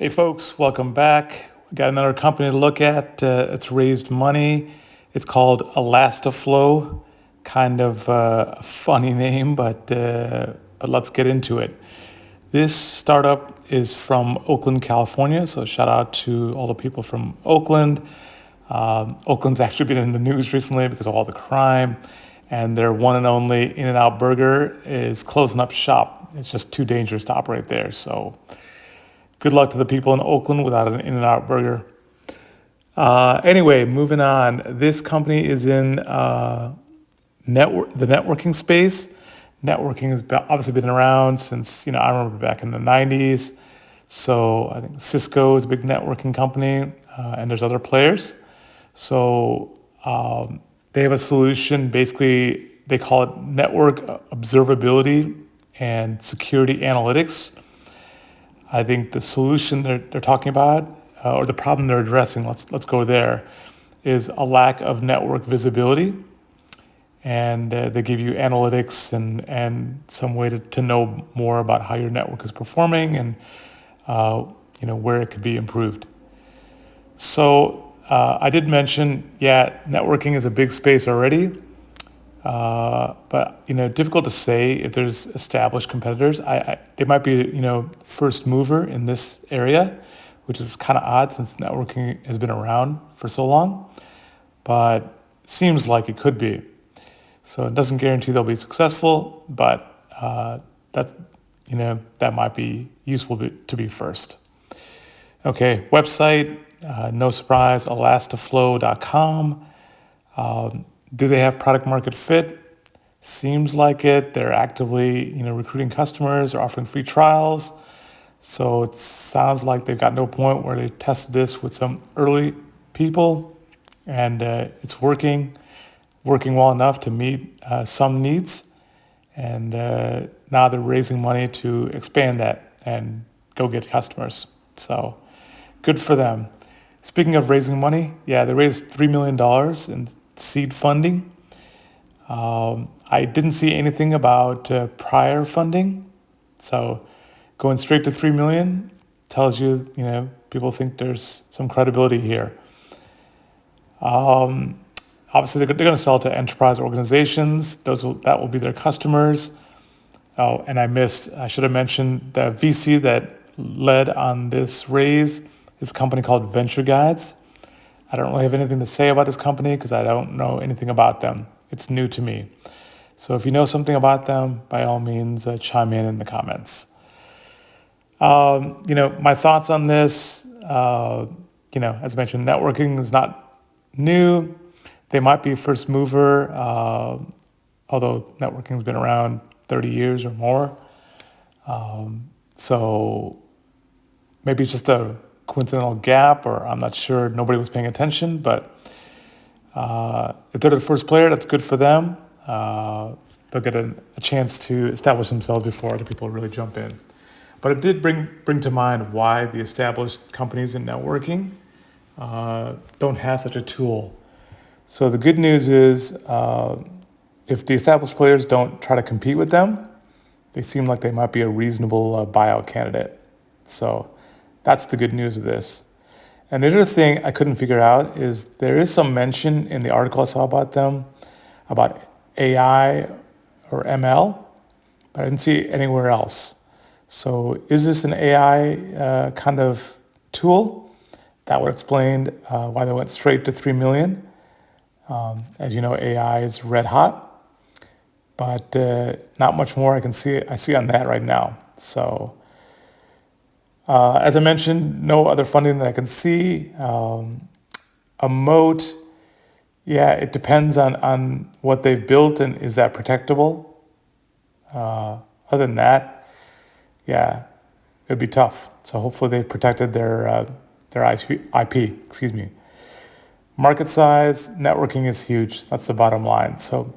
Hey folks, welcome back. We got another company to look at. It's raised money. It's called ElastiFlow. Kind of a funny name, but let's get into it. This startup is from Oakland, California. So shout out to all the people from Oakland. Oakland's actually been in the news recently because of all the crime, and their one and only In-N-Out Burger is closing up shop. It's just too dangerous to operate there. So good luck to the people in Oakland without an In-N-Out Burger. Anyway, moving on. This company is in the networking space. Networking has obviously been around since, I remember back in the 90s. So I think Cisco is a big networking company, and there's other players. So they have a solution. Basically, they call it network observability and security analytics. I think the solution they're talking about, or the problem they're addressing, let's go there, is a lack of network visibility. And they give you analytics and some way to know more about how your network is performing and where it could be improved. So I did mention, networking is a big space already. But difficult to say if there's established competitors. They might be first mover in this area, which is kind of odd since networking has been around for so long. But seems like it could be. So it doesn't guarantee they'll be successful, but that might be useful to be first. Okay, website, no surprise, ElastiFlow.com. Do they have product market fit? Seems like it. They're actively, recruiting customers or offering free trials. So it sounds like they've gotten to a point where they tested this with some early people, and it's working well enough to meet some needs. And now they're raising money to expand that and go get customers. So good for them. Speaking of raising money, they raised $3 million in seed funding. I didn't see anything about prior funding, so going straight to 3 million tells you, people think there's some credibility here. Obviously, they're going to sell to enterprise organizations. That will be their customers. Oh, and I should have mentioned the VC that led on this raise is a company called Venture Guides. I don't really have anything to say about this company because I don't know anything about them. It's new to me. So if you know something about them, by all means, chime in the comments. My thoughts on this, as I mentioned, networking is not new. They might be first mover, although networking has been around 30 years or more. So maybe it's just a coincidental gap, or I'm not sure, nobody was paying attention, but if they're the first player, that's good for them. They'll get a chance to establish themselves before other people really jump in. But it did bring to mind why the established companies in networking don't have such a tool. So the good news is if the established players don't try to compete with them, they seem like they might be a reasonable buyout candidate. So that's the good news of this. And the other thing I couldn't figure out is there is some mention in the article I saw about them about AI or ML, but I didn't see it anywhere else. So is this an AI kind of tool? That would explain why they went straight to 3 million. As you know, AI is red hot, but not much more I see on that right now. So as I mentioned, no other funding that I can see. A moat, it depends on what they've built and is that protectable. Other than that, it'd be tough. So hopefully they've protected their IP. Market size, networking is huge. That's the bottom line. So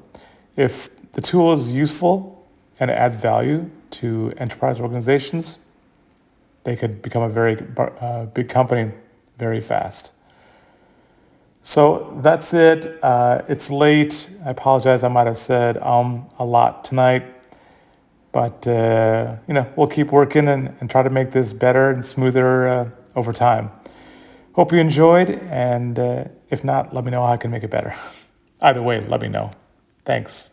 if the tool is useful and it adds value to enterprise organizations, they could become a very big company very fast. So that's it. It's late. I apologize. I might have said a lot tonight. But, we'll keep working and try to make this better and smoother over time. Hope you enjoyed, and if not, let me know how I can make it better. Either way, let me know. Thanks.